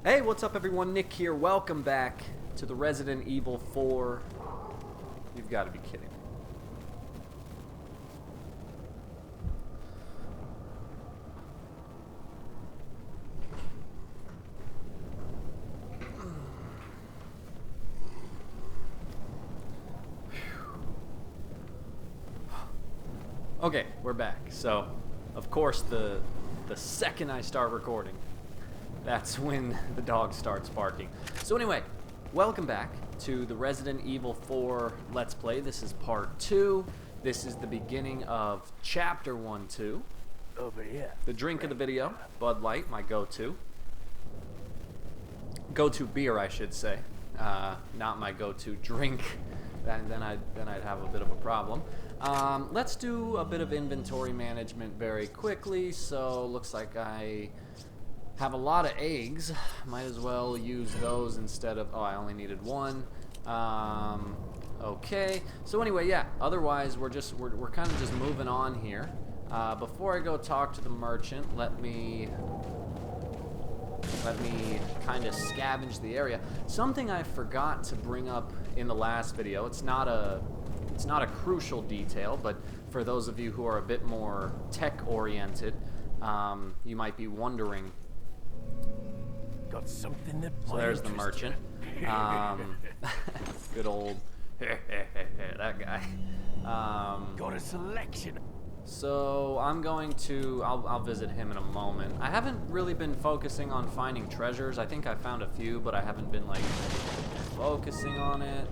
Hey, what's up everyone? Nick here. Welcome back to the Resident Evil 4. You've got to be kidding me. Okay, we're back. So, of course, the second I start recording, that's when the dog starts barking. So anyway, welcome back to the Resident Evil 4 Let's Play. This is part 2. This is the beginning of Chapter 1-2. Over here. The drink of the video, Bud Light, my go-to. Go-to beer, I should say. Not my go-to drink. Then I'd have a bit of a problem. Let's do a bit of inventory management very quickly. So, looks like I have a lot of eggs. Might as well use those instead of... Oh, I only needed one. Okay. So anyway, yeah. Otherwise, we're kind of just moving on here. Before I go talk to the merchant, let me kind of scavenge the area. Something I forgot to bring up in the last video. It's not a crucial detail, but for those of you who are a bit more tech-oriented, you might be wondering. Got something that So there's the merchant. Good old that guy. Got a selection. So I'm going to, I'll visit him in a moment. I haven't really been focusing on finding treasures. I think I found a few, but I haven't been like focusing on it.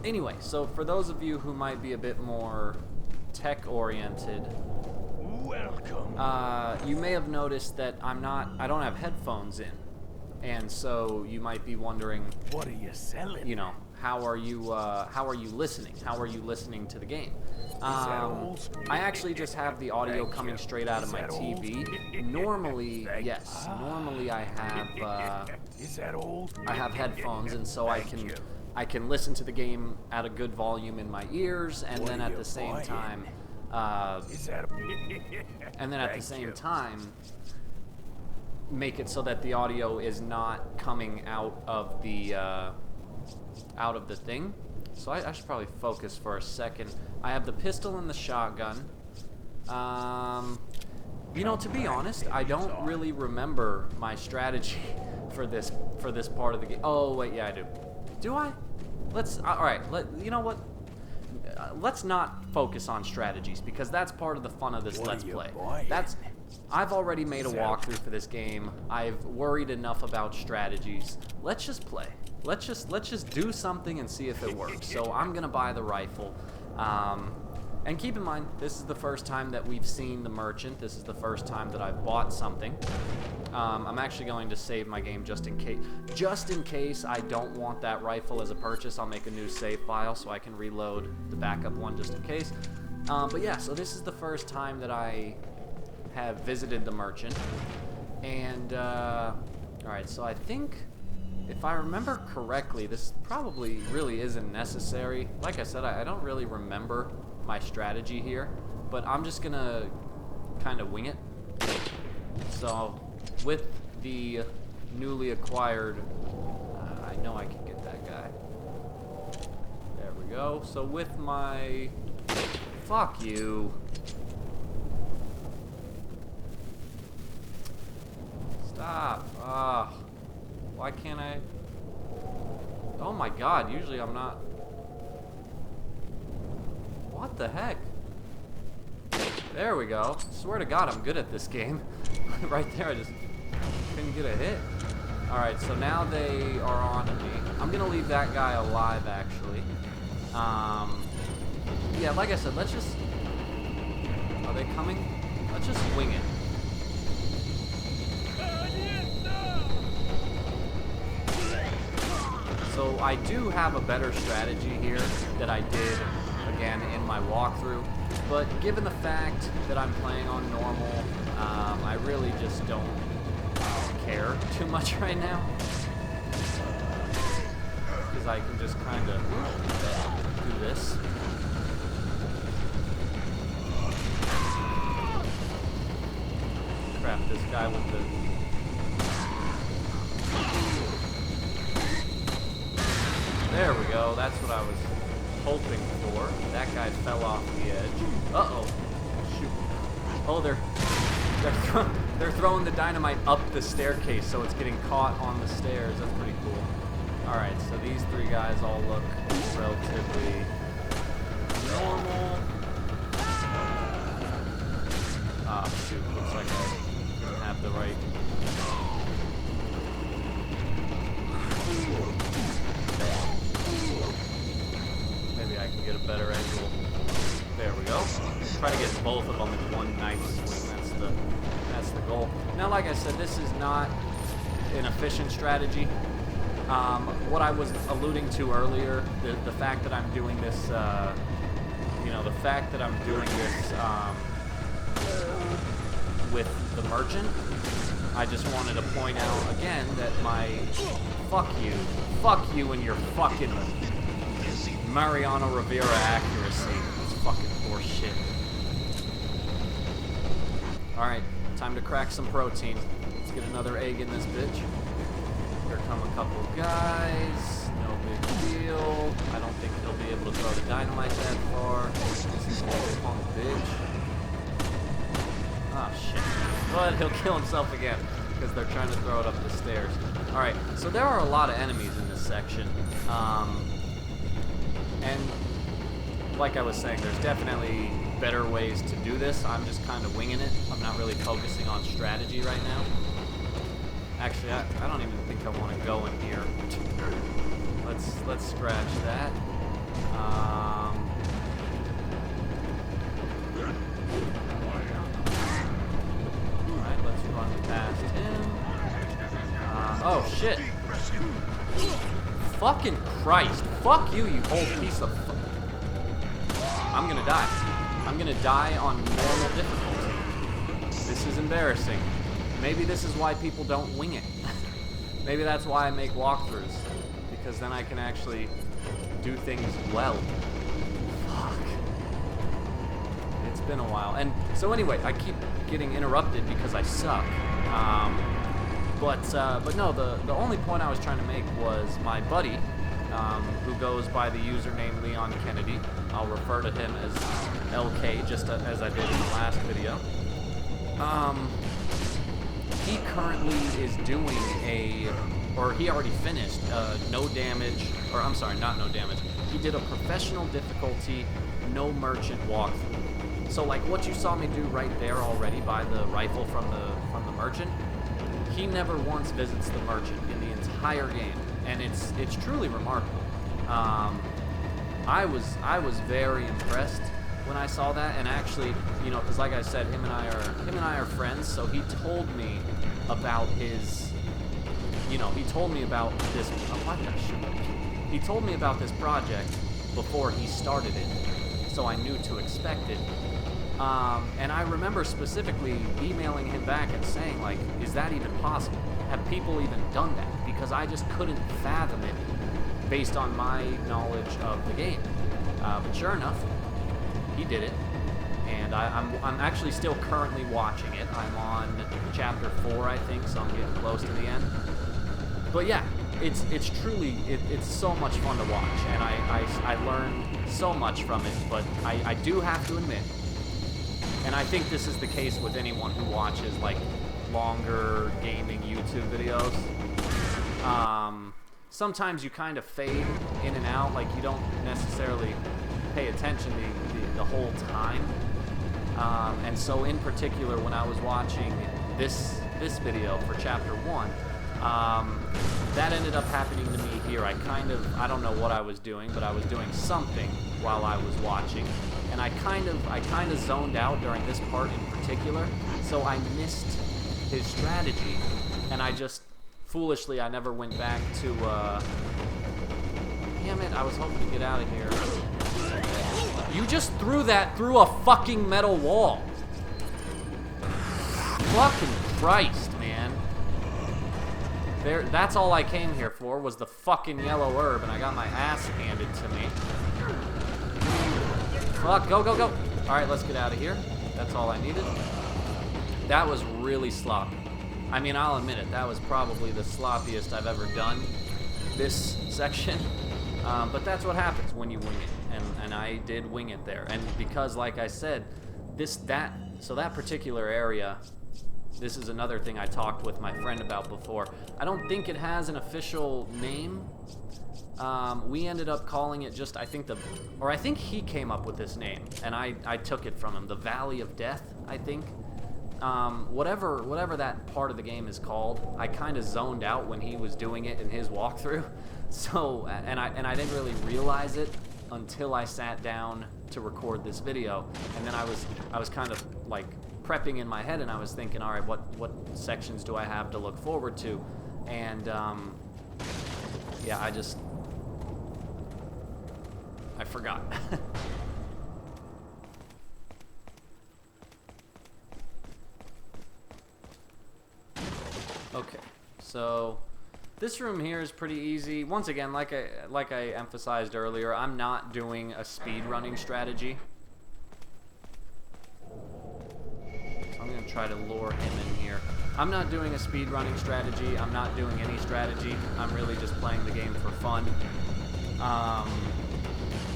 Anyway, so for those of you who might be a bit more tech-oriented, welcome. You may have noticed that I don't have headphones in, and so you might be wondering, what are you selling? You know, how are you listening? How are you listening to the game? I actually just have the audio coming straight out of my TV. Normally, yes. Normally I have headphones, and so I can listen to the game at a good volume in my ears, and then at the same time, make it so that the audio is not coming out of the thing. So I should probably focus for a second. I have the pistol and the shotgun. You know, to be honest, I don't really remember my strategy for this part of the game. Oh wait, yeah, I do. Do I? All right. You know what? Let's not focus on strategies because that's part of the fun of this Let's Play. I've already made a walkthrough for this game. I've worried enough about strategies. Let's just play. Let's just do something and see if it works. So I'm gonna buy the rifle. And keep in mind, this is the first time that we've seen the merchant. This is the first time that I've bought something. I'm actually going to save my game just in case. Just in case I don't want that rifle as a purchase, I'll make a new save file so I can reload the backup one just in case. But yeah, so this is the first time that I have visited the merchant. And, alright, so I think, if I remember correctly, this probably really isn't necessary. Like I said, I don't really remember my strategy here, but I'm just gonna kind of wing it. So, with the newly acquired, I know I can get that guy. There we go. So with my, fuck you. Stop. Why can't I? Oh my god, usually I'm not. What the heck? There we go. Swear to God, I'm good at this game. Right there, I just couldn't get a hit. Alright, so now they are on me. I'm gonna leave that guy alive, actually. Yeah, like I said, let's just... Are they coming? Let's just wing it. So I do have a better strategy here that I did, again, in my walkthrough. But given the fact that I'm playing on normal, I really just don't care too much right now. Because I can just kind of do this. Crap, this guy with the There we go. That's what I was hoping for. That guy fell off the edge. Uh-oh. Shoot. Oh, they're throwing the dynamite up the staircase, so it's getting caught on the stairs. That's pretty cool. Alright, so these three guys all look relatively normal. Ah, shoot. Looks like I didn't have the right... Maybe I can get a better angle. There we go. Try to get both of them in one nice swing. That's the goal. Now, like I said, this is not an efficient strategy. What I was alluding to earlier, the fact that I'm doing this, the fact that I'm doing this with the merchant, I just wanted to point out again that my fuck you and your fucking Mariano Rivera accuracy. It's fucking horse shit. Alright, time to crack some protein. Let's get another egg in this bitch. Here come a couple guys. No big deal. I don't think he'll be able to throw the dynamite that far. This is a punk bitch. Oh shit. But he'll kill himself again because they're trying to throw it up the stairs. Alright, so there are a lot of enemies in this section. And like I was saying, there's definitely better ways to do this. I'm just kind of winging it. I'm not really focusing on strategy right now. Actually, I don't even think I want to go in here. Let's scratch that. Alright, let's run past him. Oh shit! Fucking Christ! Fuck you, you old piece of. I'm gonna die. I'm gonna die on normal difficulty. This is embarrassing. Maybe this is why people don't wing it. Maybe that's why I make walkthroughs. Because then I can actually do things well. Fuck. It's been a while. And so anyway, I keep getting interrupted because I suck. But no, the only point I was trying to make was my buddy, who goes by the username Leon Kennedy. I'll refer to him as LK, just as I did in the last video. He currently is doing he already finished no damage, or I'm sorry, not no damage. He did a professional difficulty, no merchant walkthrough. So like what you saw me do right there already by the rifle from the merchant, he never once visits the merchant in the entire game, and it's truly remarkable. I was very impressed when I saw that, and actually, because like I said, him and I are friends, so he told me about his, he told me about this. Oh, why did I shoot? He told me about this project before he started it, so I knew to expect it. And I remember specifically emailing him back and saying, like, is that even possible? Have people even done that? Because I just couldn't fathom it based on my knowledge of the game. But sure enough, he did it, and I'm actually still currently watching it. I'm on chapter 4, I think, so I'm getting close to the end. But yeah, it's truly it's so much fun to watch, and I learned so much from it. But I do have to admit, and I think this is the case with anyone who watches like longer gaming YouTube videos. Sometimes you kind of fade in and out, like you don't necessarily pay attention the whole time. And so in particular, when I was watching this video for chapter 1, that ended up happening to me here. I don't know what I was doing, but I was doing something while I was watching, and I kind of zoned out during this part in particular, so I missed his strategy, and I just foolishly I never went back to damn it, I was hoping to get out of here. You just threw that through a fucking metal wall. Fucking Christ, man. That's all I came here for, was the fucking yellow herb, and I got my ass handed to me. Fuck, go, go, go. Alright, let's get out of here. That's all I needed. That was really sloppy. I mean, I'll admit it, that was probably the sloppiest I've ever done this section. But that's what happens when you wing it, and I did wing it there. And because, like I said, so that particular area, this is another thing I talked with my friend about before. I don't think it has an official name. We ended up calling it just, I think he came up with this name, and I took it from him. The Valley of Death, I think. Whatever that part of the game is called, I kind of zoned out when he was doing it in his walkthrough. So, and I didn't really realize it until I sat down to record this video, and then I was kind of like prepping in my head, and I was thinking, all right, what sections do I have to look forward to? And yeah, I forgot. Okay, so this room here is pretty easy. Once again, like I emphasized earlier, I'm not doing a speed running strategy. So I'm gonna try to lure him in here. I'm not doing a speed running strategy. I'm not doing any strategy. I'm really just playing the game for fun.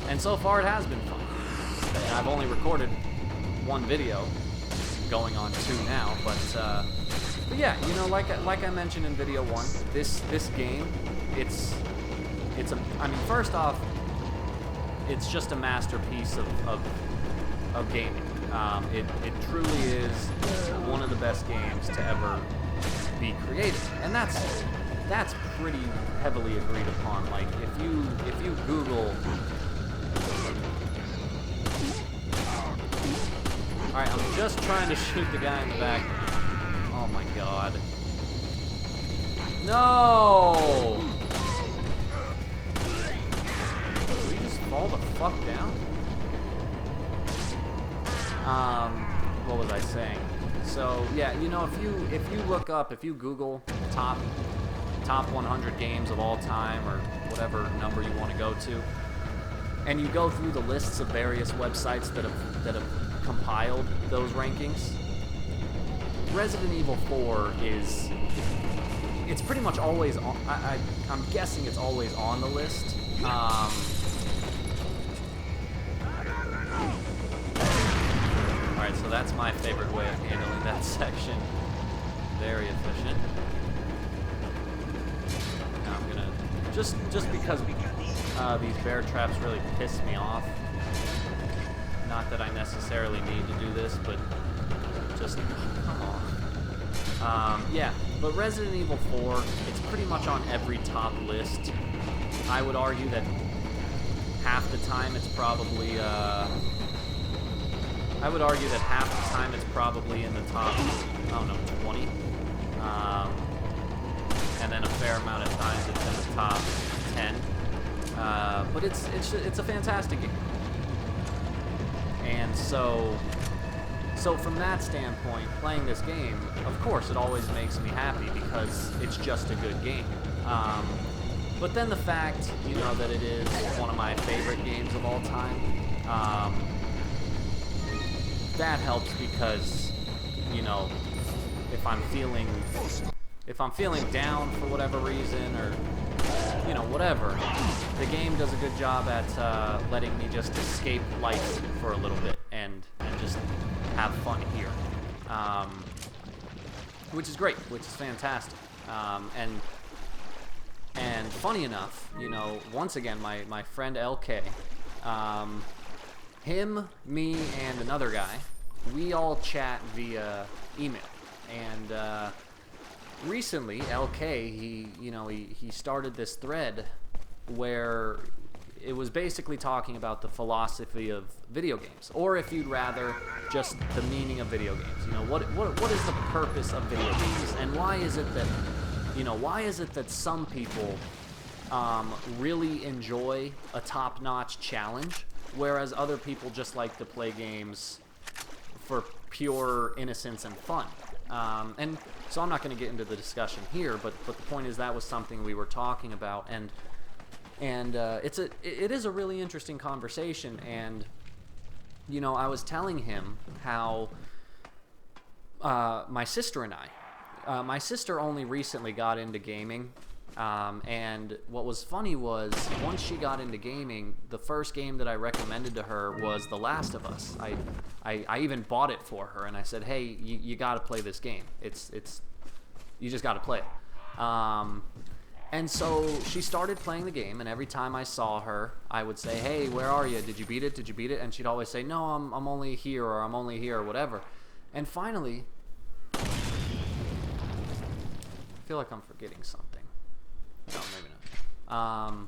And so far it has been fun. And I've only recorded one video, going on 2 now, but yeah, you know, like I mentioned in video 1, this game, I mean, first off, it's just a masterpiece of gaming. It truly is one of the best games to ever be created, and that's pretty heavily agreed upon. Like, if you Google, all right, I'm just trying to shoot the guy in the back. Oh my god. No! Did we just fall the fuck down? What was I saying? So, yeah, you know, if you look up, if you Google top 100 games of all time, or whatever number you want to go to, and you go through the lists of various websites that have compiled those rankings, Resident Evil 4 it's pretty much always on, I'm guessing it's always on the list. Alright, so that's my favorite way of handling that section. Very efficient. Now I'm gonna, just because these bear traps really piss me off. Not that I necessarily need to do this, but just, come on. Yeah, but Resident Evil 4, it's pretty much on every top list. I would argue that half the time it's probably, in the top, I don't know, 20. And then a fair amount of times it's in the top 10. But it's a fantastic game. And so from that standpoint, playing this game, of course, it always makes me happy because it's just a good game. But then the fact, you know, that it is one of my favorite games of all time, that helps because, you know, if I'm feeling down for whatever reason, or, you know, whatever, the game does a good job at letting me just escape life for a little bit and just have fun here, which is great, which is fantastic. And funny enough, you know, once again, my friend LK, him, me, and another guy, we all chat via email. And recently, LK, he started this thread where it was basically talking about the philosophy of video games, or if you'd rather, just the meaning of video games. You know, what is the purpose of video games, and why is it that some people really enjoy a top-notch challenge, whereas other people just like to play games for pure innocence and fun. And so I'm not going to get into the discussion here, but the point is that was something we were talking about, and it is a really interesting conversation. And you know, I was telling him how my sister and I, my sister only recently got into gaming. And what was funny was once she got into gaming, the first game that I recommended to her was The Last of Us. I even bought it for her, and I said, hey, you got to play this game. You just got to play it. And so she started playing the game, and every time I saw her, I would say, hey, where are you? Did you beat it? Did you beat it? And she'd always say, no, I'm only here, or I'm only here, or whatever. And finally, I feel like I'm forgetting something. No, maybe not.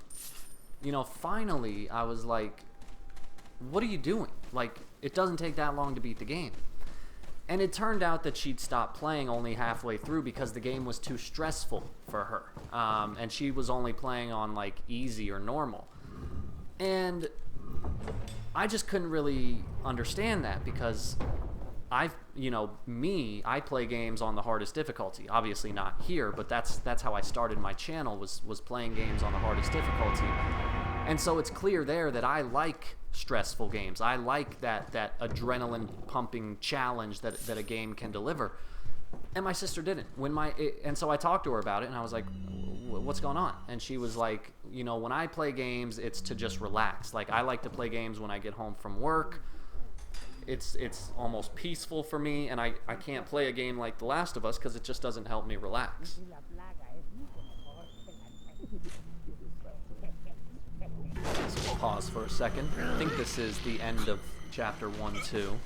You know, finally, I was like, what are you doing? Like, it doesn't take that long to beat the game. And it turned out that she'd stopped playing only halfway through because the game was too stressful for her. And she was only playing on, like, easy or normal. And I just couldn't really understand that because I play games on the hardest difficulty. Obviously not here, but that's how I started my channel, was playing games on the hardest difficulty. And so it's clear there that I like stressful games. I like that adrenaline pumping challenge that a game can deliver. And my sister didn't. And so I talked to her about it, and I was like, what's going on? And she was like, you know, when I play games, it's to just relax. Like, I like to play games when I get home from work. It's almost peaceful for me, and I can't play a game like The Last of Us because it just doesn't help me relax. So we'll pause for a second. I think this is the end of chapter 1-2.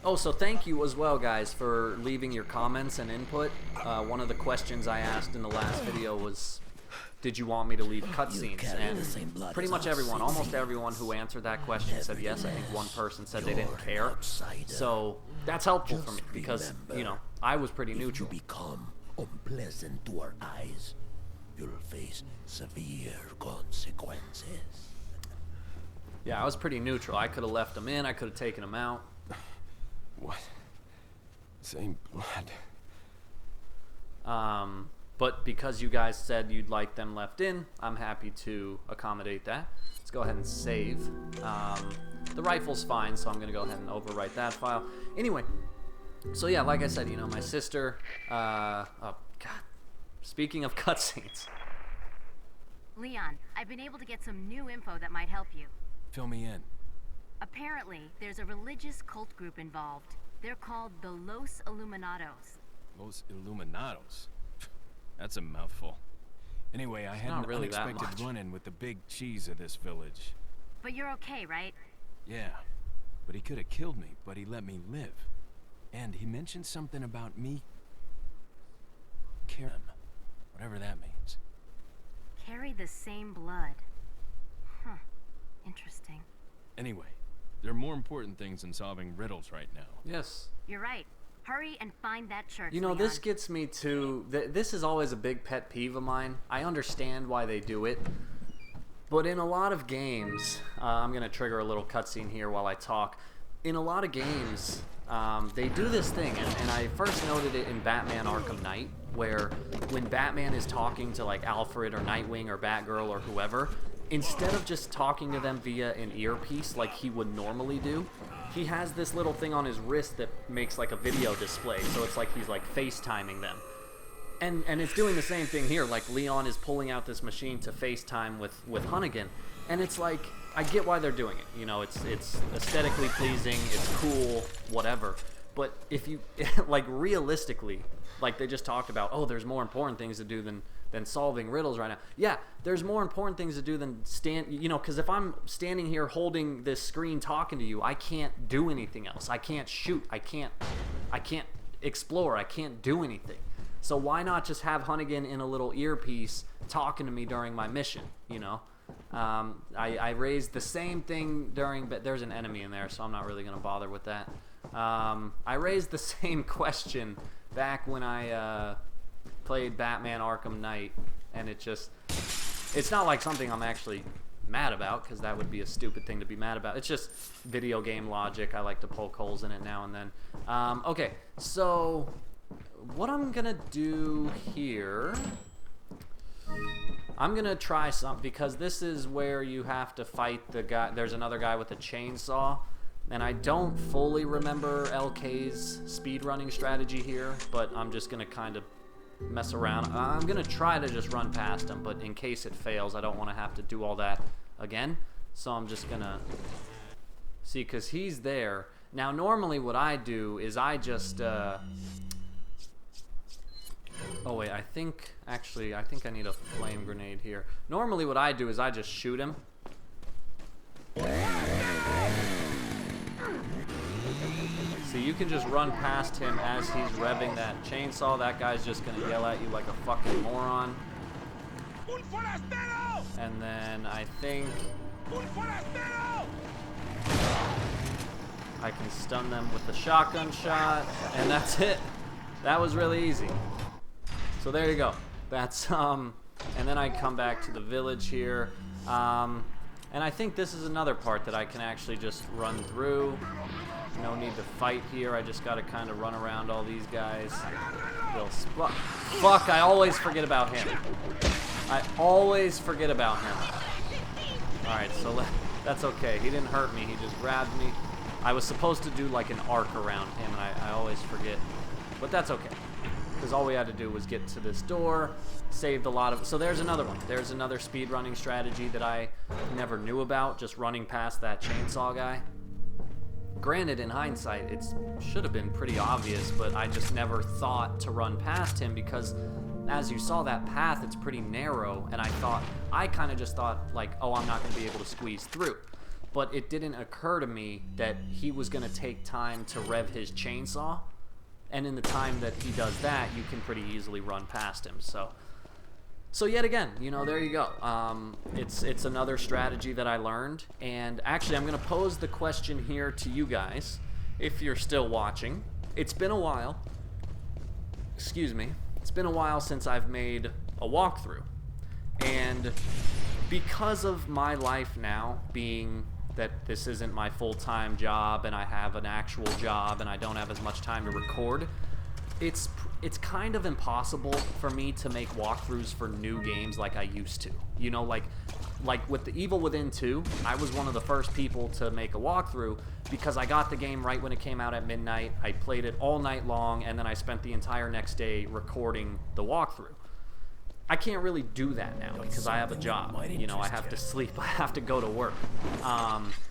Oh, so thank you as well, guys, for leaving your comments and input. One of the questions I asked in the last video was, did you want me to leave cutscenes? And pretty much everyone, almost everyone who answered that question said yes. I think one person said they didn't care. So that's helpful for me because, you know, I was pretty neutral. If you become unpleasant to our eyes, you'll face severe consequences. Yeah, I was pretty neutral. I could have left them in. I could have taken them out. What? Same blood. But because you guys said you'd like them left in, I'm happy to accommodate that. Let's go ahead and save. The rifle's fine, so I'm going to go ahead and overwrite that file. Anyway, so yeah, like I said, you know, my sister... oh, God. Speaking of cutscenes. Leon, I've been able to get some new info that might help you. Fill me in. Apparently, there's a religious cult group involved. They're called the Los Illuminados. Los Illuminados? That's a mouthful. Anyway, I had an really unexpected run-in with the big cheese of this village. But you're okay, right? Yeah, but he could have killed me, but he let me live. And he mentioned something about me... Carry him. Whatever that means. Carry the same blood. Huh. Interesting. Anyway, there are more important things than solving riddles right now. Yes. You're right. Hurry and find that church, You know, Leon. this gets me to... This is always a big pet peeve of mine. I understand why they do it. But in a lot of games... I'm going to trigger a little cutscene here while I talk. In a lot of games, they do this thing. And I first noted it in Batman Arkham Knight, where when Batman is talking to, like, Alfred or Nightwing or Batgirl or whoever... Instead of just talking to them via an earpiece like he would normally do, he has this little thing on his wrist that makes like a video display. So it's like he's like FaceTiming them. And it's doing the same thing here. Like Leon is pulling out this machine to FaceTime with Hunnigan. And it's like, I get why they're doing it. You know, it's aesthetically pleasing, it's cool, whatever. But if you, like realistically, like they just talked about, oh, there's more important things to do than solving riddles right now. Yeah, there's more important things to do than because if I'm standing here holding this screen talking to you, I can't do anything else. I can't shoot. I can't explore. I can't do anything. So why not just have Hunnigan in a little earpiece talking to me during my mission, you know? I raised the same thing but there's an enemy in there, so I'm not really going to bother with that. I raised the same question back when I played Batman Arkham Knight, and it's not like something I'm actually mad about, because that would be a stupid thing to be mad about. It's just video game logic. I like to poke holes in it now and then. Okay, so what I'm gonna do here, I'm gonna try something, because this is where you have to fight the guy. There's another guy with a chainsaw. And I don't fully remember LK's speedrunning strategy here, but I'm just going to kind of mess around. I'm going to try to just run past him, but in case it fails, I don't want to have to do all that again. So I'm just going to see, because he's there. Now, normally what I do is I just... oh, wait, I think I need a flame grenade here. Normally what I do is I just shoot him. See, you can just run past him as he's revving that chainsaw. That guy's just gonna yell at you like a fucking moron. And then I think I can stun them with the shotgun shot, and that's it. That was really easy. So there you go. That's and then I come back to the village here. And I think this is another part that I can actually just run through. No need to fight here. I just got to kind of run around all these guys. Fuck, I always forget about him. I always forget about him. Alright, so that's okay. He didn't hurt me. He just grabbed me. I was supposed to do like an arc around him, and I always forget. But that's okay. Because all we had to do was get to this door, saved a lot of... So there's another one. There's another speedrunning strategy that I never knew about, just running past that chainsaw guy. Granted, in hindsight, it should have been pretty obvious, but I just never thought to run past him because, as you saw, that path, it's pretty narrow, and I kind of just thought, like, oh, I'm not going to be able to squeeze through. But it didn't occur to me that he was going to take time to rev his chainsaw, and in the time that he does that, you can pretty easily run past him. So yet again, you know, there you go. It's another strategy that I learned. And actually, I'm going to pose the question here to you guys, if you're still watching. It's been a while. Excuse me. It's been a while since I've made a walkthrough. And because of my life now being that this isn't my full-time job and I have an actual job and I don't have as much time to record, it's kind of impossible for me to make walkthroughs for new games like I used to. You know, like with The Evil Within 2, I was one of the first people to make a walkthrough because I got the game right when it came out at midnight. I played it all night long, and then I spent the entire next day recording the walkthrough. I can't really do that now because I have a job. You know, I have to sleep. I have to go to work.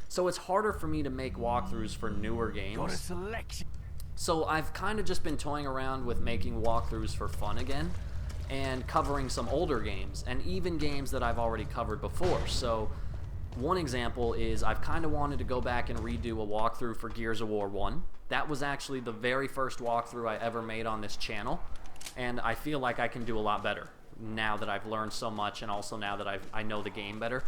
So it's harder for me to make walkthroughs for newer games. So I've kind of just been toying around with making walkthroughs for fun again and covering some older games and even games that I've already covered before. So one example is I've kind of wanted to go back and redo a walkthrough for Gears of War 1. That was actually the very first walkthrough I ever made on this channel, and I feel like I can do a lot better now that I've learned so much and also now that I know the game better.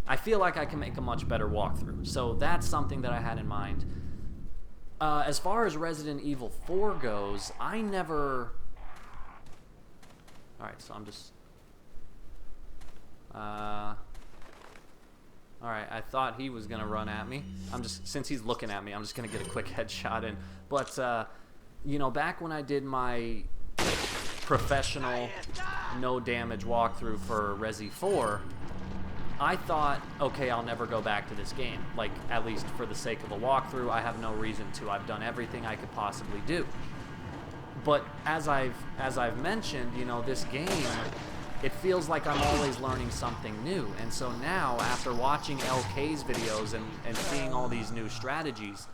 I feel like I can make a much better walkthrough. So that's something that I had in mind. As far as Resident Evil 4 goes, I never... Alright, so I'm just... Alright, I thought he was going to run at me. Since he's looking at me, I'm just going to get a quick headshot in. But, you know, back when I did my professional, no damage walkthrough for Resi 4, I thought, okay, I'll never go back to this game. Like, at least for the sake of a walkthrough, I have no reason to. I've done everything I could possibly do. But as I've mentioned, you know, this game, it feels like I'm always learning something new. And so now, after watching LK's videos and seeing all these new strategies,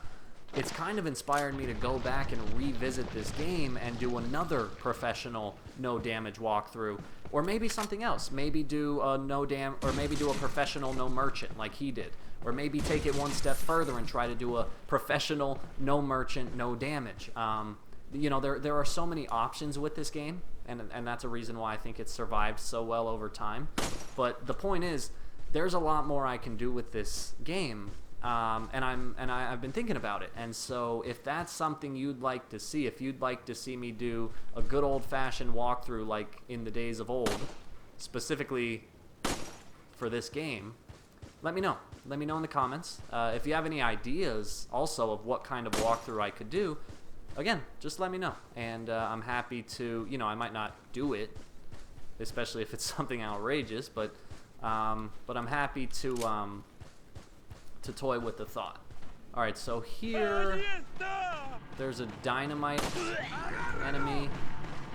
it's kind of inspired me to go back and revisit this game and do another professional no damage walkthrough, or maybe something else. Maybe do a maybe do a professional no merchant like he did, or maybe take it one step further and try to do a professional no merchant no damage. You know, there are so many options with this game, and that's a reason why I think it's survived so well over time. But the point is, there's a lot more I can do with this game. I've been thinking about it, and so if that's something you'd like to see, if you'd like to see me do a good old-fashioned walkthrough like in the days of old, specifically for this game, let me know. Let me know in the comments. If you have any ideas also of what kind of walkthrough I could do, again, just let me know, and I'm happy to, you know, I might not do it, especially if it's something outrageous, but I'm happy to toy with the thought. All right, so here there's a dynamite enemy.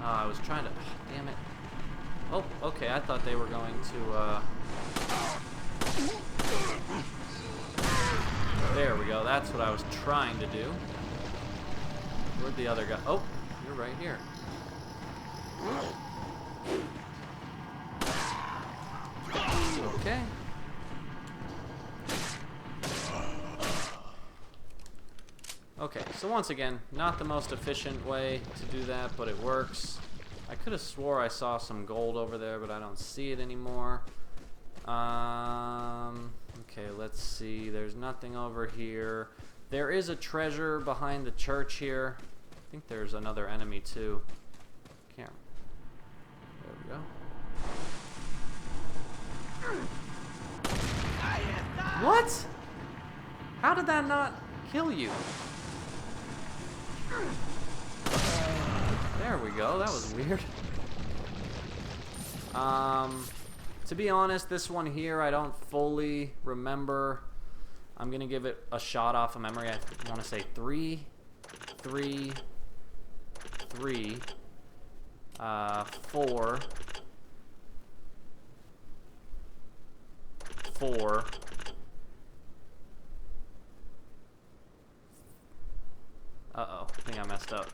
I was trying to, damn it. Oh, okay, I thought they were going to, there we go, that's what I was trying to do. Where'd the other guy, oh, you're right here. Okay. Okay, so once again, not the most efficient way to do that, but it works. I could have swore I saw some gold over there, but I don't see it anymore. Okay, let's see. There's nothing over here. There is a treasure behind the church here. I think there's another enemy too. Can't. There we go. What? How did that not kill you? There we go. That was weird. To be honest, this one here I don't fully remember. I'm gonna give it a shot off of memory. I want to say 3, 3, 3, 4, 4. Uh-oh, I think I messed up.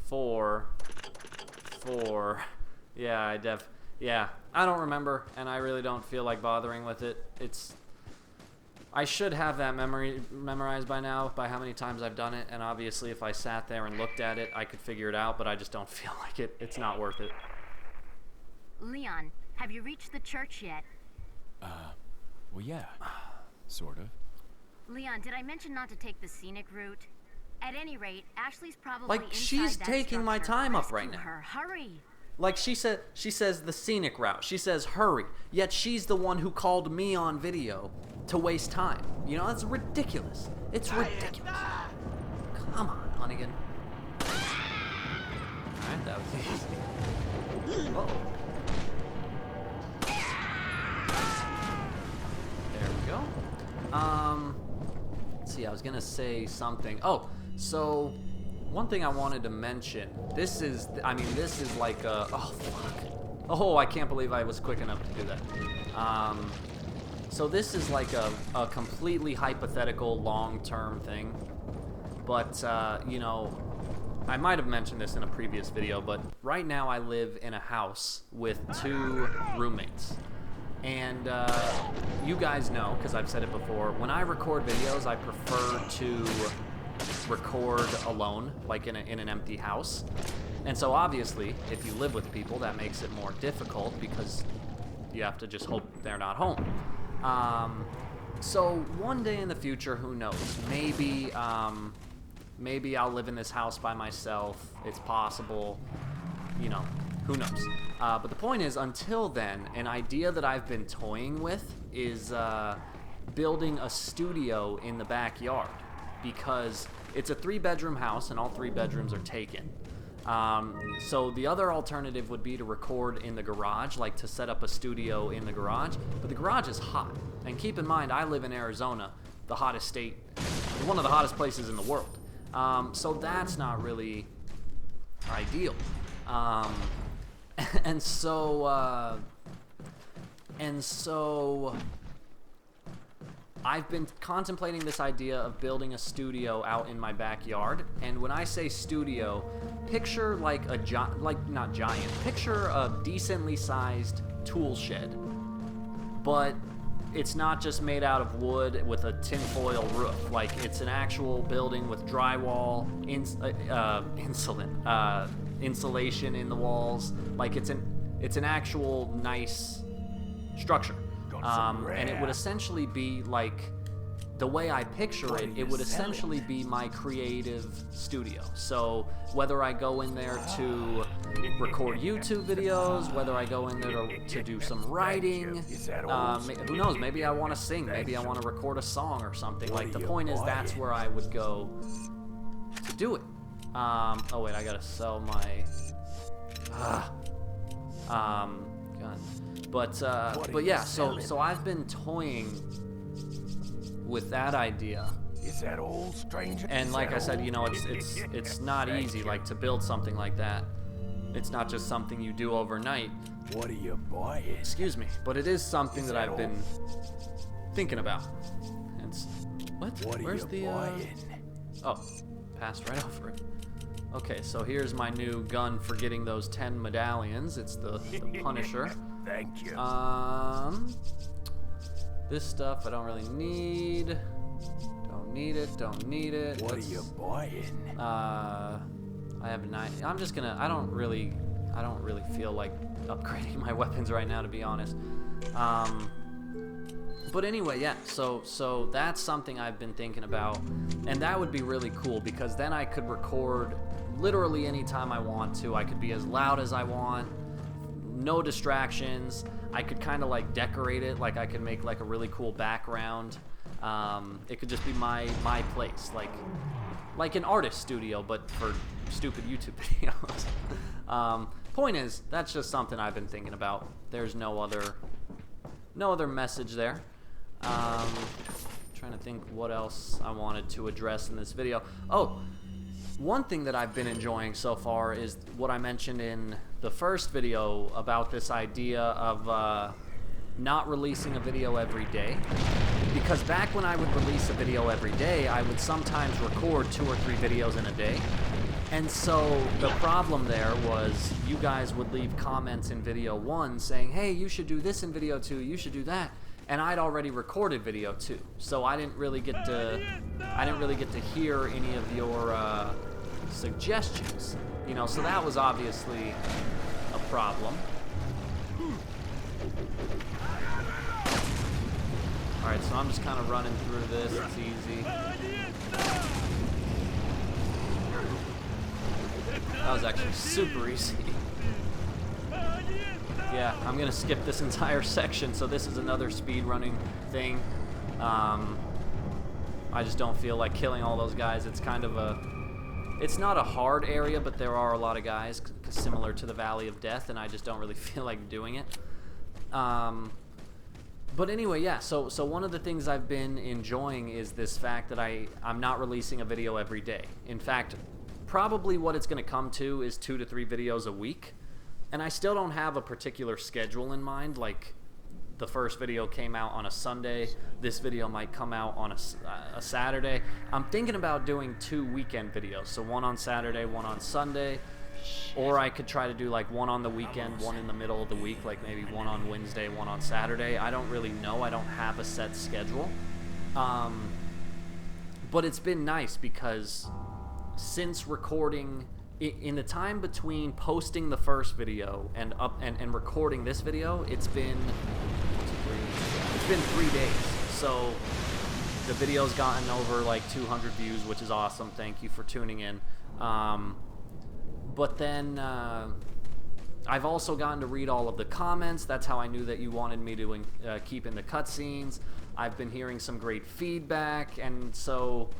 4, 4. Yeah, yeah, I don't remember, and I really don't feel like bothering with it. I should have that memorized by now, by how many times I've done it, and obviously if I sat there and looked at it, I could figure it out, but I just don't feel like it. It's not worth it. Leon, have you reached the church yet? Well, yeah. Sort of. Leon, did I mention not to take the scenic route? At any rate, Ashley's probably Like, inside she's that taking my structure. time up right Rescue now. her. Hurry. Like she says the scenic route. She says hurry. Yet she's the one who called me on video to waste time. You know, that's ridiculous. It's ridiculous. Come on, Hunnigan. Alright, that was easy. Uh-oh. There we go. Let's see, I was gonna say something. Oh, so one thing I wanted to mention. This is like a, oh fuck. Oh, I can't believe I was quick enough to do that. So this is like a completely hypothetical long-term thing. But, you know, I might have mentioned this in a previous video, but right now I live in a house with 2 roommates. And you guys know, because I've said it before, when I record videos, I prefer to record alone, like in an empty house. And so obviously, if you live with people, that makes it more difficult because you have to just hope they're not home. So one day in the future, who knows? Maybe I'll live in this house by myself. It's possible, you know, who knows? But the point is, until then, an idea that I've been toying with is building a studio in the backyard, because it's a 3-bedroom house and all 3 bedrooms are taken. So the other alternative would be to record in the garage, like to set up a studio in the garage, but the garage is hot. And keep in mind, I live in Arizona, the hottest state, one of the hottest places in the world. So that's not really ideal. And so I've been contemplating this idea of building a studio out in my backyard. And when I say studio, picture like not giant, picture a decently sized tool shed. But it's not just made out of wood with a tinfoil roof. Like, it's an actual building with drywall, insulation in the walls. Like, it's an actual nice structure. And it would essentially be like, the way I picture it, it would essentially be my creative studio. So whether I go in there to record YouTube videos, whether I go in there to do some writing, who knows, maybe I want to sing, maybe I want to record a song or something. Like, the point is, that's where I would go to do it. Oh wait, I gotta sell my gun. But yeah, so I've been toying with that idea, Is that all, stranger? And Is like that I said, all? you know, it's not easy, like, to build something like that. It's not just something you do overnight. What are you buying? Excuse me, but it is something Is that that I've been thinking about. It's what? What are Where's you the buying? Oh, passed right over it. Okay, so here's my new gun for getting those 10 medallions. It's the Punisher. Thank you. This stuff I don't really need. Don't need it. Don't need it. What are you buying? I have a knife. I'm just gonna. I don't really feel like upgrading my weapons right now, to be honest. But anyway, yeah. So that's something I've been thinking about, and that would be really cool because then I could record literally anytime I want to. I could be as loud as I want. No distractions. I could kind of like decorate it, like I could make like a really cool background. It could just be my place, like an artist studio, but for stupid YouTube videos. Point is, that's just something I've been thinking about. There's no other message there. Trying to think what else I wanted to address in this video. Oh, one thing that I've been enjoying so far is what I mentioned in the first video about this idea of not releasing a video every day. Because back when I would release a video every day, I would sometimes record 2 or 3 videos in a day. And so the problem there was you guys would leave comments in video 1 saying, hey, you should do this in video 2, you should do that. And I'd already recorded video 2. So I didn't really get to hear any of your suggestions. You know, so that was obviously a problem. Alright, so I'm just kind of running through this. It's easy. That was actually super easy. Yeah, I'm gonna skip this entire section, so this is another speed running thing. I just don't feel like killing all those guys. It's kind of it's not a hard area, but there are a lot of guys similar to the Valley of Death, and I just don't really feel like doing it. But anyway, yeah, so one of the things I've been enjoying is this fact that I'm not releasing a video every day. In fact, probably what it's going to come to is 2 to 3 videos a week. And I still don't have a particular schedule in mind, like the first video came out on a Sunday, this video might come out on a Saturday. I'm thinking about doing 2 weekend videos, so one on Saturday, one on Sunday. Or I could try to do like one on the weekend, one in the middle of the week, like maybe one on Wednesday, one on Saturday. I don't really know. I don't have a set schedule. But it's been nice because since recording, in the time between posting the first video and recording this video, it's been 3 days. So the video's gotten over like 200 views, which is awesome. Thank you for tuning in. But then I've also gotten to read all of the comments. That's how I knew that you wanted me to keep in the cutscenes. I've been hearing some great feedback, and so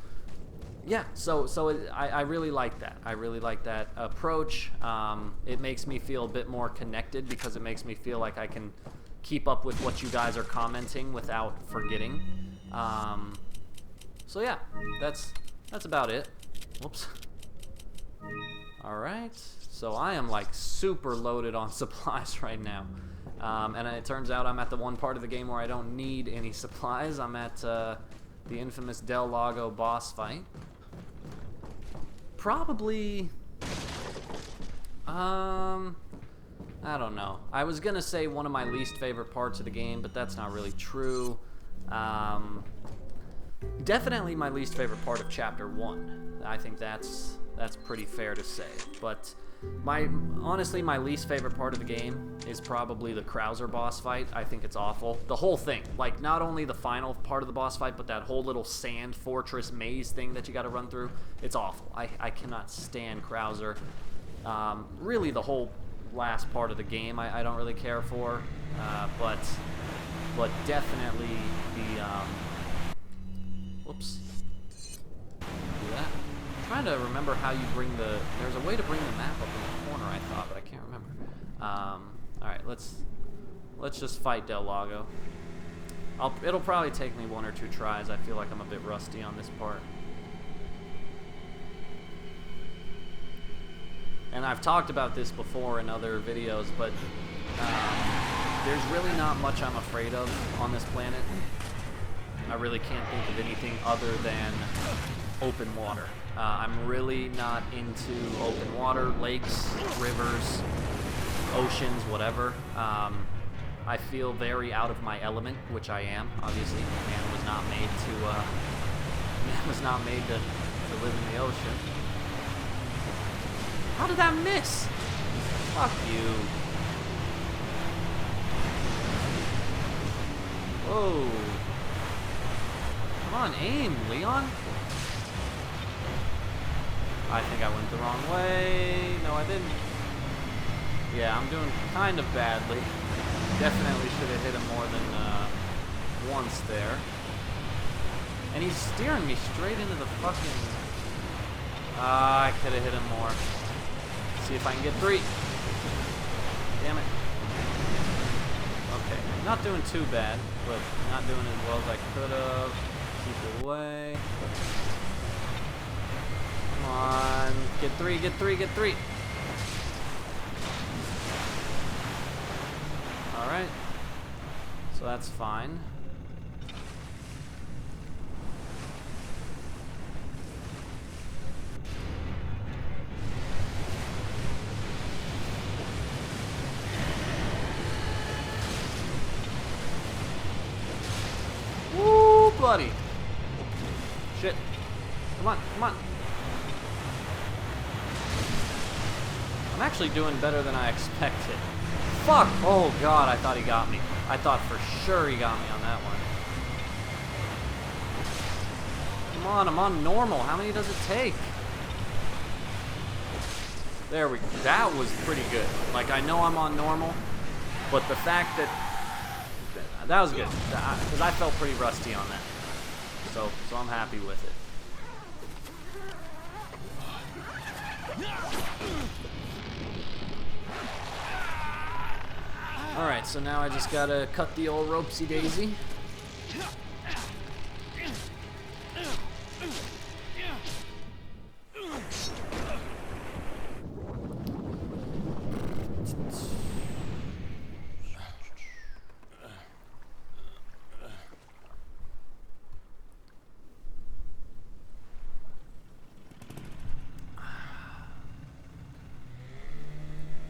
yeah, I really like that. I really like that approach. It makes me feel a bit more connected because it makes me feel like I can keep up with what you guys are commenting without forgetting. So yeah, that's about it. Whoops. Alright, so I am like super loaded on supplies right now. And it turns out I'm at the one part of the game where I don't need any supplies. I'm at the infamous Del Lago boss fight. Probably, I don't know. I was gonna say one of my least favorite parts of the game, but that's not really true. Definitely my least favorite part of Chapter 1. I think that's pretty fair to say. But honestly, my least favorite part of the game is probably the Krauser boss fight. I think it's awful. The whole thing. Like, not only the final part of the boss fight, but that whole little sand fortress maze thing that you gotta run through. It's awful. I cannot stand Krauser. Really, the whole last part of the game I don't really care for. But definitely the... Whoops. Do that. I'm trying to remember how you bring the... There's a way to bring the map up in the corner, I thought, but I can't remember. Alright, let's just fight Del Lago. It'll probably take me 1 or 2 tries. I feel like I'm a bit rusty on this part. And I've talked about this before in other videos, but there's really not much I'm afraid of on this planet. I really can't think of anything other than open water. I'm really not into open water, lakes, rivers, oceans, whatever. I feel very out of my element, which I am, obviously. Man was not made to live in the ocean. How did that miss? Fuck you. Whoa. Come on, aim, Leon. I think I went the wrong way. No, I didn't. Yeah, I'm doing kind of badly. Definitely should have hit him more than once there. And he's steering me straight into the fucking... I could have hit him more. See if I can get 3. Damn it. Okay, not doing too bad, but not doing as well as I could have. Keep it away. Come on. Get 3, get 3, get 3. Alright. So that's fine. Woo, buddy. Shit. Come on, come on. I'm actually doing better than I expected. Fuck! Oh god, I thought he got me. I thought for sure he got me on that one. Come on, I'm on normal. How many does it take? There we go. That was pretty good. Like, I know I'm on normal, but the fact that... That was good. Because I felt pretty rusty on that. So I'm happy with it. Alright, so now I just gotta cut the old ropesy daisy.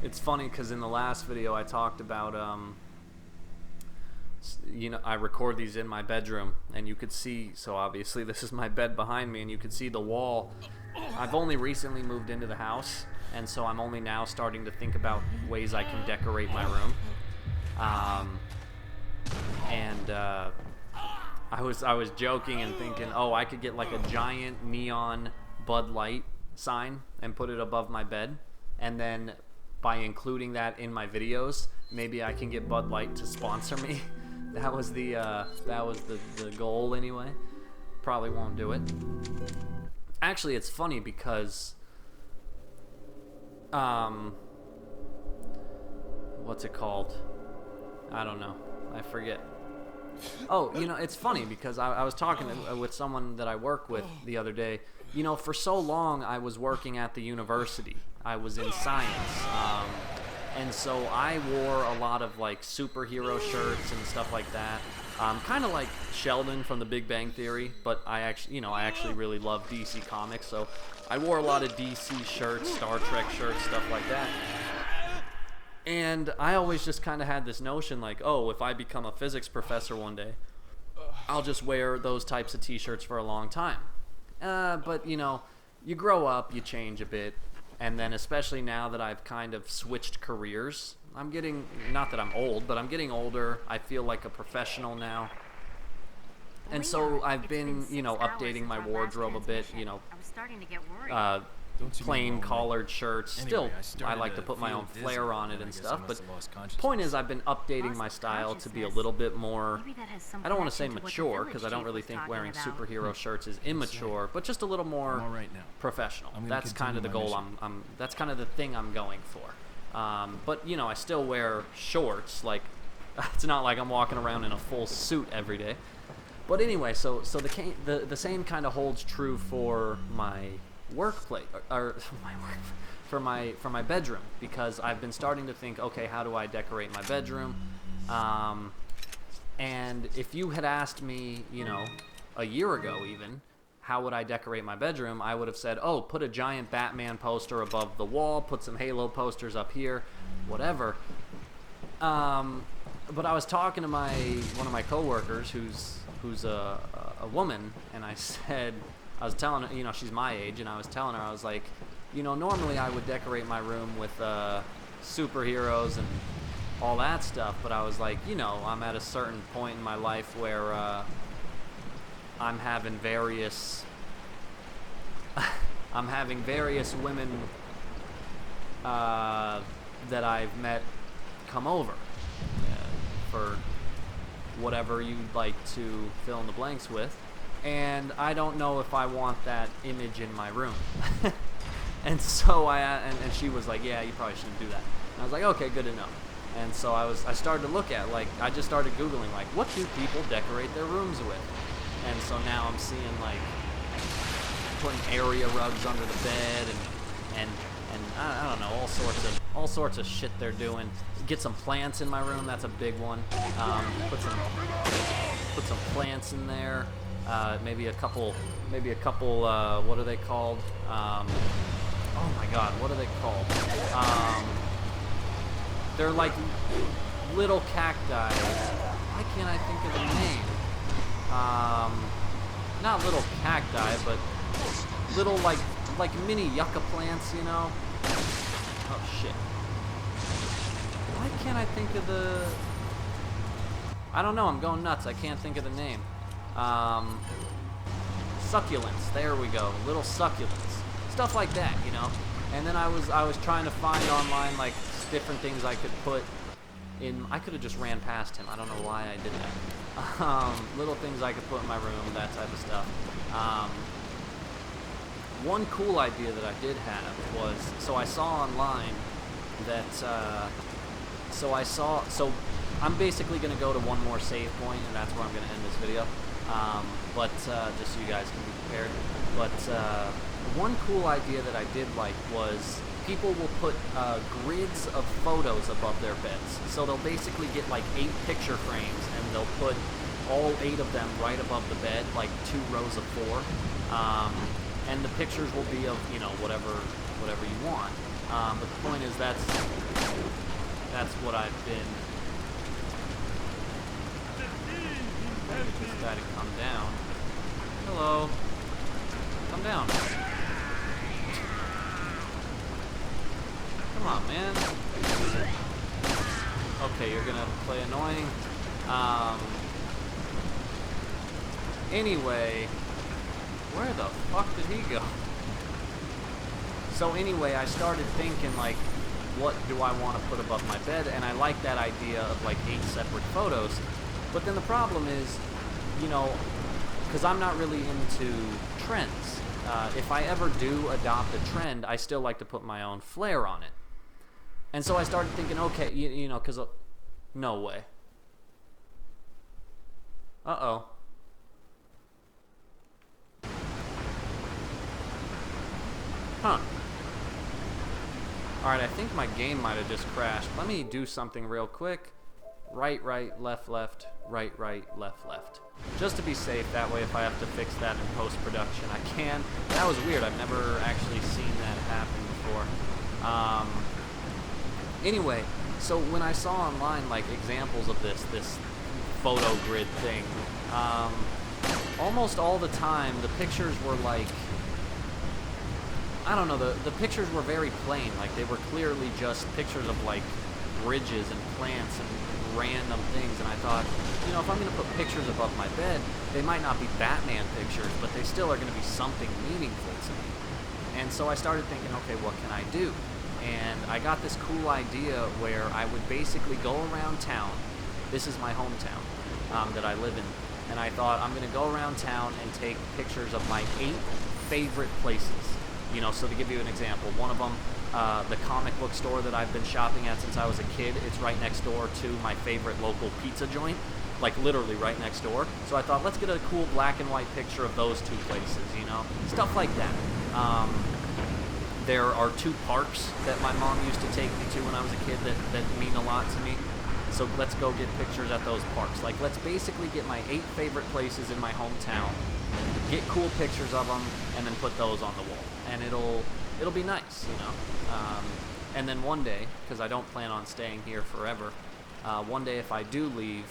It's funny because in the last video I talked about, you know, I record these in my bedroom and you could see, so obviously this is my bed behind me and you could see the wall. I've only recently moved into the house and so I'm only now starting to think about ways I can decorate my room. I was joking and thinking, oh, I could get like a giant neon Bud Light sign and put it above my bed, and then by including that in my videos, maybe I can get Bud Light to sponsor me. That was the goal anyway. Probably won't do it. Actually, it's funny because what's it called? I don't know. I forget. Oh, you know, it's funny because I was talking with someone that I work with the other day. You know, for so long I was working at the university. I was in science, and so I wore a lot of like superhero shirts and stuff like that. Kind of like Sheldon from The Big Bang Theory, but I actually really love DC Comics, so I wore a lot of DC shirts, Star Trek shirts, stuff like that. And I always just kind of had this notion like, oh, if I become a physics professor one day, I'll just wear those types of t-shirts for a long time. But, you know, you grow up, you change a bit, and then especially now that I've kind of switched careers, I'm getting, not that I'm old, but I'm getting older. I feel like a professional now. And so I've been, you know, updating my wardrobe a bit, you know, I was starting to get worried. plain collared shirts. Anyway, Still, I like to put my own flair on it and stuff, but point point is I've been updating my style to be a little bit more, Maybe that has some I don't want to say connection what the mature, village because I don't chief really was think talking wearing about. superhero shirts is immature, but just a little more I'm all right now. professional. I'm gonna That's kind of the continue goal my that's kind of the thing I'm going for. But, you know, I still wear shorts, like It's not like I'm walking around in a full suit every day. But anyway, so the same kind of holds true for my workplace, or for my bedroom, because I've been starting to think, okay, how do I decorate my bedroom? And if you had asked me, you know, a year ago even, how would I decorate my bedroom, I would have said, oh, put a giant Batman poster above the wall, put some Halo posters up here, whatever. But I was talking to one of my coworkers who's a woman, and I was telling her, you know, she's my age, and I was telling her, I was like, you know, normally I would decorate my room with superheroes and all that stuff, but I was like, you know, I'm at a certain point in my life where I'm having various women that I've met come over for whatever you'd like to fill in the blanks with, and I don't know if I want that image in my room. And so and she was like, yeah, you probably shouldn't do that. And I was like, okay, good to know. And so I started to look at, like, I just started Googling, like, what do people decorate their rooms with? And so now I'm seeing, like, putting area rugs under the bed and I don't know, all sorts of shit they're doing. Get some plants in my room, that's a big one. Put some plants in there. Maybe a couple what are they called? Oh my god, what are they called? They're like little cacti. Why can't I think of the name? Not little cacti, but little like mini yucca plants, you know? Oh shit. Why can't I think of the... I don't know, I'm going nuts. I can't think of the name. Succulents. There we go. Little succulents. Stuff like that, you know? And then I was trying to find online, like, different things I could put in... I could have just ran past him. I don't know why I did that. Little things I could put in my room, that type of stuff. One cool idea that I did have was... So I saw online that... So I'm basically going to go to one more save point, and that's where I'm going to end this video. Just so you guys can be prepared. But one cool idea that I did like was people will put grids of photos above their beds. So they'll basically get like 8 picture frames, and they'll put all 8 of them right above the bed, like 2 rows of 4. And the pictures will be of, you know, whatever you want. But the point is that's what I've been... This guy to come down. Hello. Come down. Come on, man. Okay, you're gonna play annoying. Anyway, where the fuck did he go? So anyway, I started thinking, like, what do I want to put above my bed? And I like that idea of, like, 8 separate photos. But then the problem is, you know, because I'm not really into trends. If I ever do adopt a trend, I still like to put my own flair on it. And so I started thinking, okay, you know, because... no way. Uh-oh. Huh. Alright, I think my game might have just crashed. Let me do something real quick. Right, left, left, right, left. Just to be safe, that way if I have to fix that in post-production, I can. That was weird. I've never actually seen that happen before. Anyway, so when I saw online, like, examples of this photo grid thing, almost all the time, the pictures were like... I don't know, the pictures were very plain. Like, they were clearly just pictures of, like, bridges and plants and random things, and I thought, you know, if I'm going to put pictures above my bed, they might not be Batman pictures, but they still are going to be something meaningful to me. And so I started thinking, okay, what can I do? And I got this cool idea where I would basically go around town. This is my hometown that I live in. And I thought, I'm going to go around town and take pictures of my 8 favorite places. You know, so to give you an example, one of them, the comic book store that I've been shopping at since I was a kid. It's right next door to my favorite local pizza joint, like literally right next door. So I thought, let's get a cool black and white picture of those two places, you know, stuff like that. There are 2 parks that my mom used to take me to when I was a kid that mean a lot to me. So let's go get pictures at those parks. Like, let's basically get my 8 favorite places in my hometown, get cool pictures of them, and then put those on the wall. And it'll be nice, you know. And then one day, because I don't plan on staying here forever, one day if I do leave,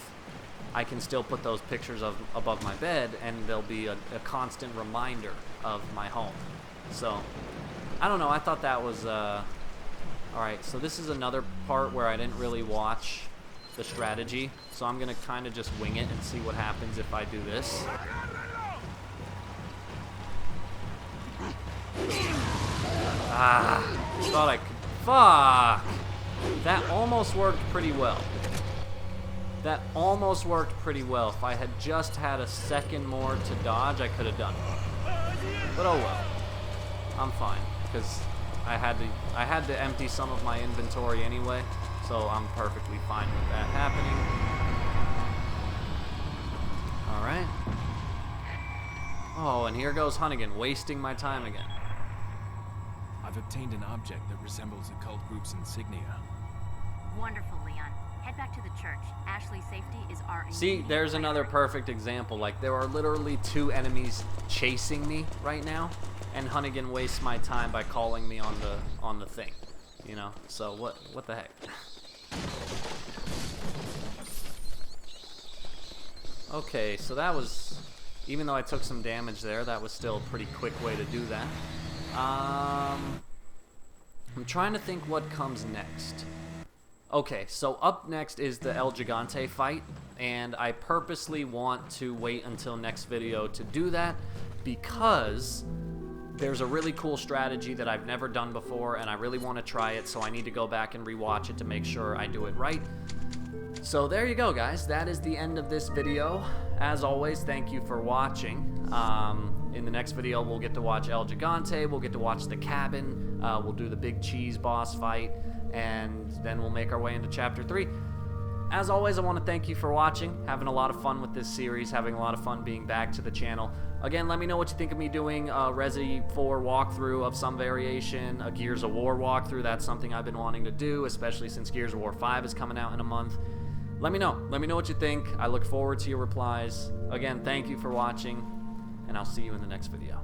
I can still put those pictures above my bed, and they'll be a constant reminder of my home. So, I don't know, I thought that was, alright, so this is another part where I didn't really watch the strategy, so I'm gonna kind of just wing it and see what happens if I do this. Thought I could, fuck! That almost worked pretty well. That almost worked pretty well. If I had just had a second more to dodge, I could have done it. But oh well. I'm fine, because I had to empty some of my inventory anyway, so I'm perfectly fine with that happening. Alright. Oh, and here goes Hunnigan, wasting my time again. I've obtained an object that resembles the cult group's insignia. Wonderful, Leon. Head back to the church. Ashley's safety is our See, immediate there's another priority. perfect example. Like, there are literally 2 enemies chasing me right now, and Hunnigan wastes my time by calling me on the thing, you know. So what the heck? Okay, so that was, even though I took some damage there, that was still a pretty quick way to do that. I'm trying to think what comes next. Okay, so up next is the El Gigante fight, and I purposely want to wait until next video to do that because there's a really cool strategy that I've never done before, and I really want to try it, so I need to go back and rewatch it to make sure I do it right. So there you go, guys. That is the end of this video. As always, thank you for watching. In the next video, we'll get to watch El Gigante, we'll get to watch the cabin, we'll do the big cheese boss fight, and then we'll make our way into Chapter 3. As always, I want to thank you for watching, having a lot of fun with this series, having a lot of fun being back to the channel. Again, let me know what you think of me doing a Resi 4 walkthrough of some variation, a Gears of War walkthrough. That's something I've been wanting to do, especially since Gears of War 5 is coming out in a month. Let me know. Let me know what you think. I look forward to your replies. Again, thank you for watching, and I'll see you in the next video.